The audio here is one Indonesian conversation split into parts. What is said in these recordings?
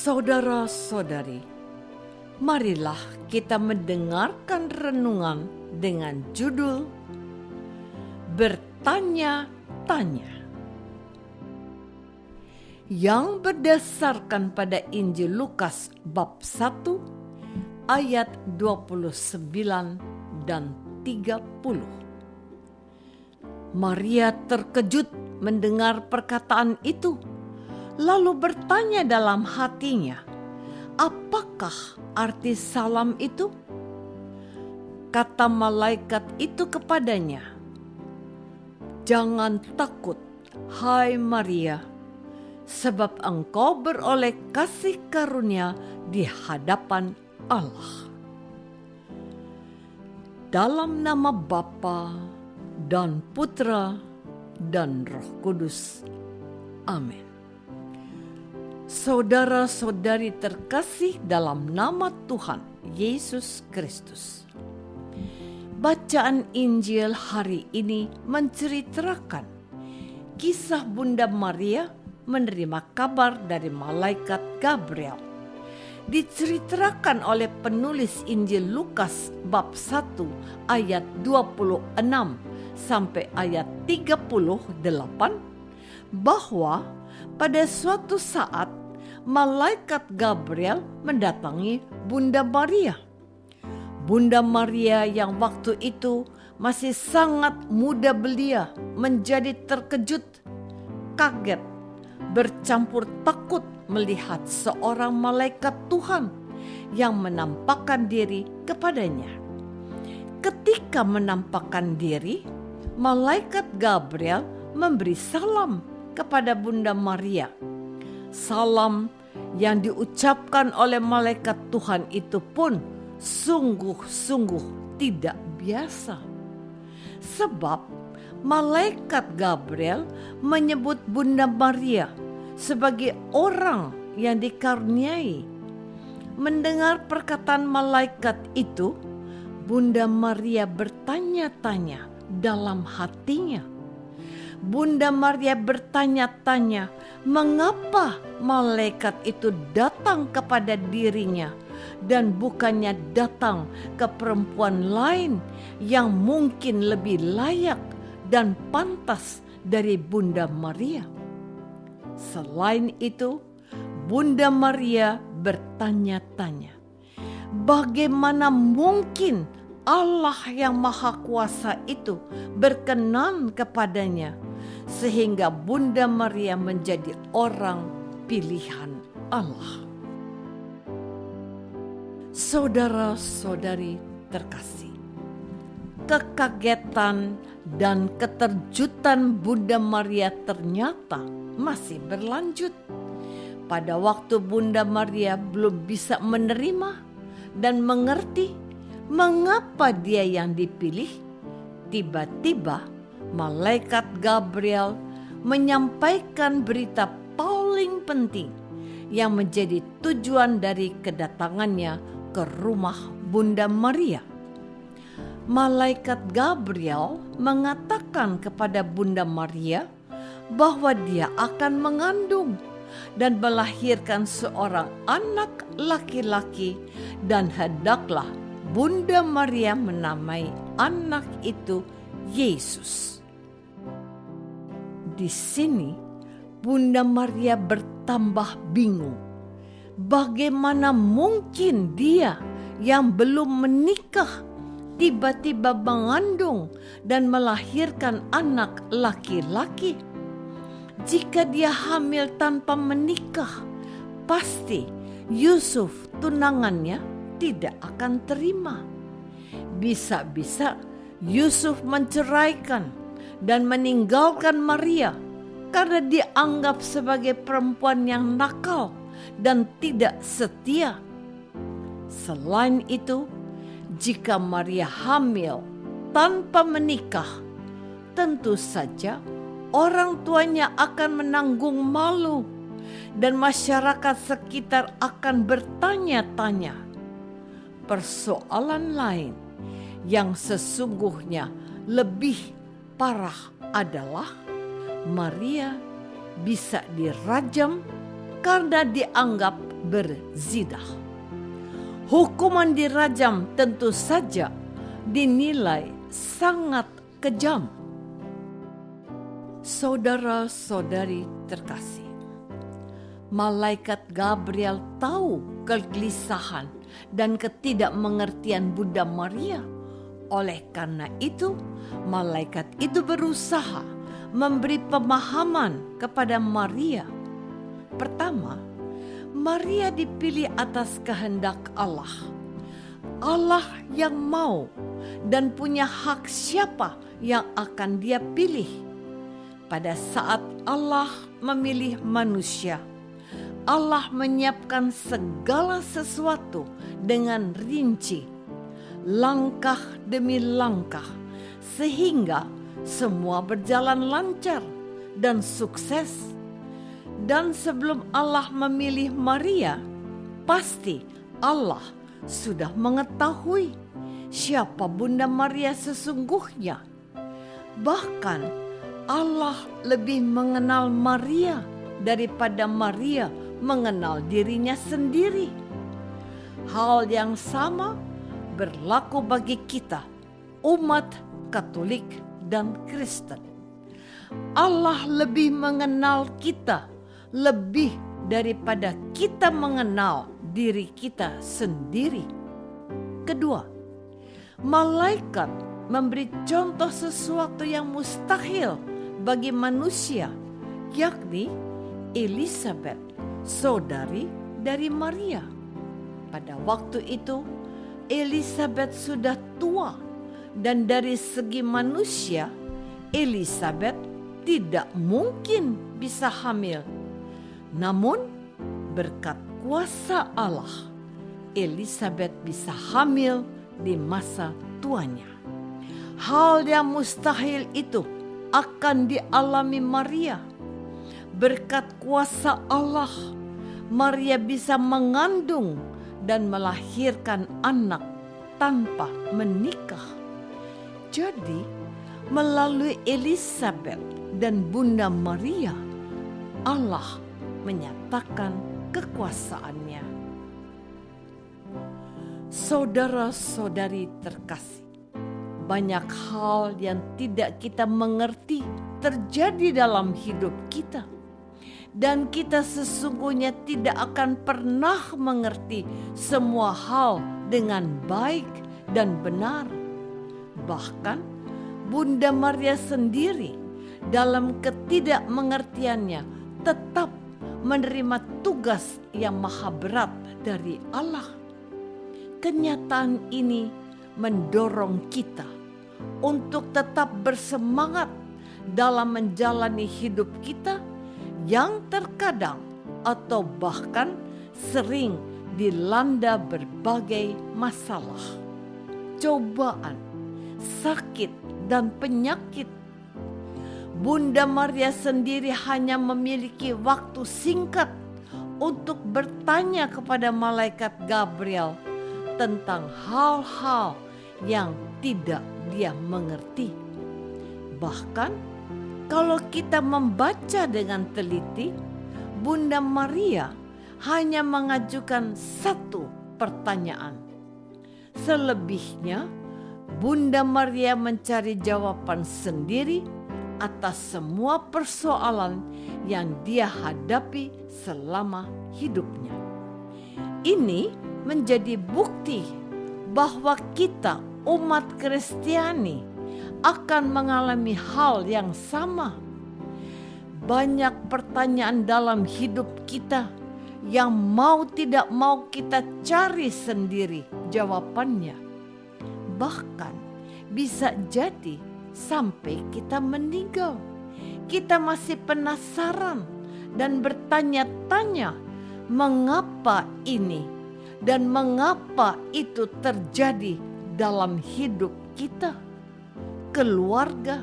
Saudara-saudari, marilah kita mendengarkan renungan dengan judul Bertanya-tanya, yang berdasarkan pada Injil Lukas bab 1 ayat 29 dan 30. Maria terkejut mendengar perkataan itu, lalu bertanya dalam hatinya, apakah arti salam itu? Kata malaikat itu kepadanya, jangan takut, hai Maria, sebab engkau beroleh kasih karunia di hadapan Allah. Dalam nama Bapa dan Putra dan Roh Kudus. Amin. Saudara-saudari terkasih dalam nama Tuhan Yesus Kristus. Bacaan Injil hari ini menceritakan kisah Bunda Maria menerima kabar dari malaikat Gabriel. Diceritakan oleh penulis Injil Lukas bab 1 ayat 26 sampai ayat 38 bahwa pada suatu saat malaikat Gabriel mendatangi Bunda Maria. Bunda Maria yang waktu itu masih sangat muda belia menjadi terkejut, kaget, bercampur takut melihat seorang malaikat Tuhan yang menampakkan diri kepadanya. Ketika menampakkan diri, malaikat Gabriel memberi salam kepada Bunda Maria. Salam yang diucapkan oleh malaikat Tuhan itu pun sungguh-sungguh tidak biasa. Sebab malaikat Gabriel menyebut Bunda Maria sebagai orang yang dikaruniai. Mendengar perkataan malaikat itu, Bunda Maria bertanya-tanya dalam hatinya. Bunda Maria bertanya-tanya mengapa malaikat itu datang kepada dirinya dan bukannya datang ke perempuan lain yang mungkin lebih layak dan pantas dari Bunda Maria. Selain itu, Bunda Maria bertanya-tanya, bagaimana mungkin Allah yang Maha Kuasa itu berkenan kepadanya sehingga Bunda Maria menjadi orang pilihan Allah. Saudara-saudari terkasih, kekagetan dan keterjutan Bunda Maria ternyata masih berlanjut. Pada waktu Bunda Maria belum bisa menerima dan mengerti mengapa dia yang dipilih, tiba-tiba malaikat Gabriel menyampaikan berita paling penting yang menjadi tujuan dari kedatangannya ke rumah Bunda Maria. Malaikat Gabriel mengatakan kepada Bunda Maria bahwa dia akan mengandung dan melahirkan seorang anak laki-laki, dan hendaklah Bunda Maria menamai anak itu Yesus. Di sini Bunda Maria bertambah bingung. Bagaimana mungkin dia yang belum menikah tiba-tiba mengandung dan melahirkan anak laki-laki? Jika dia hamil tanpa menikah, pasti Yusuf tunangannya tidak akan terima. Bisa-bisa Yusuf menceraikan dan meninggalkan Maria karena dianggap sebagai perempuan yang nakal dan tidak setia. Selain itu, jika Maria hamil tanpa menikah, tentu saja orang tuanya akan menanggung malu dan masyarakat sekitar akan bertanya-tanya. Persoalan lain yang sesungguhnya lebih parah adalah Maria bisa dirajam karena dianggap berzinah. Hukuman dirajam tentu saja dinilai sangat kejam. Saudara-saudari terkasih, malaikat Gabriel tahu kegelisahan dan ketidakmengertian Bunda Maria. Oleh karena itu, malaikat itu berusaha memberi pemahaman kepada Maria. Pertama, Maria dipilih atas kehendak Allah. Allah yang mau dan punya hak siapa yang akan Dia pilih. Pada saat Allah memilih manusia, Allah menyiapkan segala sesuatu dengan rinci, langkah demi langkah, sehingga semua berjalan lancar dan sukses. Dan sebelum Allah memilih Maria, pasti Allah sudah mengetahui siapa Bunda Maria sesungguhnya. Bahkan Allah lebih mengenal Maria daripada Maria mengenal dirinya sendiri. Hal yang sama berlaku bagi kita, umat Katolik dan Kristen. Allah lebih mengenal kita lebih daripada kita mengenal diri kita sendiri. Kedua, malaikat memberi contoh sesuatu yang mustahil bagi manusia, yakni Elizabeth, saudari dari Maria. Pada waktu itu, Elizabeth sudah tua, dan dari segi manusia, Elizabeth tidak mungkin bisa hamil. Namun, berkat kuasa Allah, Elizabeth bisa hamil di masa tuanya. Hal yang mustahil itu akan dialami Maria. Berkat kuasa Allah, Maria bisa mengandung dan melahirkan anak tanpa menikah. Jadi, melalui Elizabeth dan Bunda Maria, Allah menyatakan kekuasaannya. Saudara-saudari terkasih, banyak hal yang tidak kita mengerti terjadi dalam hidup kita. Dan kita sesungguhnya tidak akan pernah mengerti semua hal dengan baik dan benar. Bahkan Bunda Maria sendiri dalam ketidakmengertiannya tetap menerima tugas yang maha berat dari Allah. Kenyataan ini mendorong kita untuk tetap bersemangat dalam menjalani hidup kita yang terkadang atau bahkan sering dilanda berbagai masalah, cobaan, sakit, dan penyakit. Bunda Maria sendiri hanya memiliki waktu singkat untuk bertanya kepada malaikat Gabriel tentang hal-hal yang tidak dia mengerti. Bahkan kalau kita membaca dengan teliti, Bunda Maria hanya mengajukan satu pertanyaan. Selebihnya, Bunda Maria mencari jawaban sendiri atas semua persoalan yang dia hadapi selama hidupnya. Ini menjadi bukti bahwa kita umat Kristiani akan mengalami hal yang sama. Banyak pertanyaan dalam hidup kita yang mau tidak mau kita cari sendiri jawabannya. Bahkan bisa jadi sampai kita meninggal, kita masih penasaran dan bertanya-tanya mengapa ini dan mengapa itu terjadi dalam hidup kita, keluarga,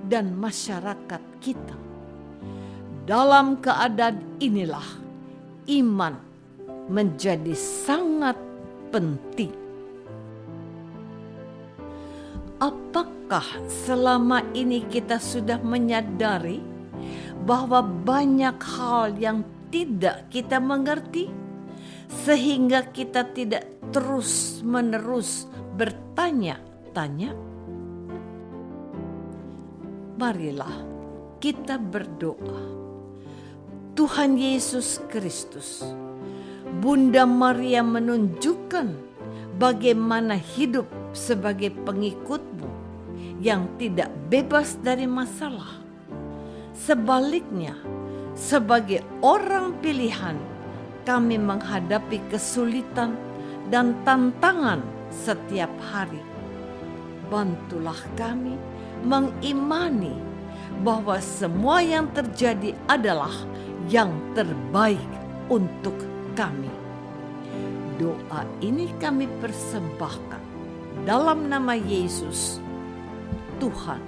dan masyarakat kita. Dalam keadaan inilah iman menjadi sangat penting. Apakah selama ini kita sudah menyadari bahwa banyak hal yang tidak kita mengerti, sehingga kita tidak terus-menerus bertanya-tanya? Marilah kita berdoa. Tuhan Yesus Kristus, Bunda Maria menunjukkan bagaimana hidup sebagai pengikut-Mu yang tidak bebas dari masalah. Sebaliknya, sebagai orang pilihan, kami menghadapi kesulitan dan tantangan setiap hari. Bantulah kami mengimani bahwa semua yang terjadi adalah yang terbaik untuk kami. Doa ini kami persembahkan dalam nama Yesus, Tuhan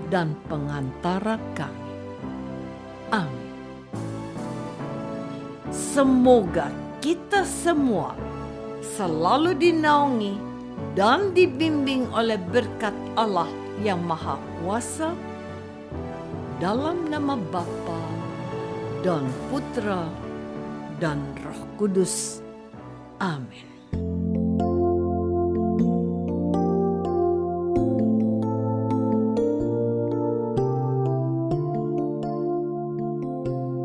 dan pengantara kami. Amin. Semoga kita semua selalu dinaungi dan dibimbing oleh berkat Allah yang Maha Kuasa, dalam nama Bapa dan Putra dan Roh Kudus. Amin.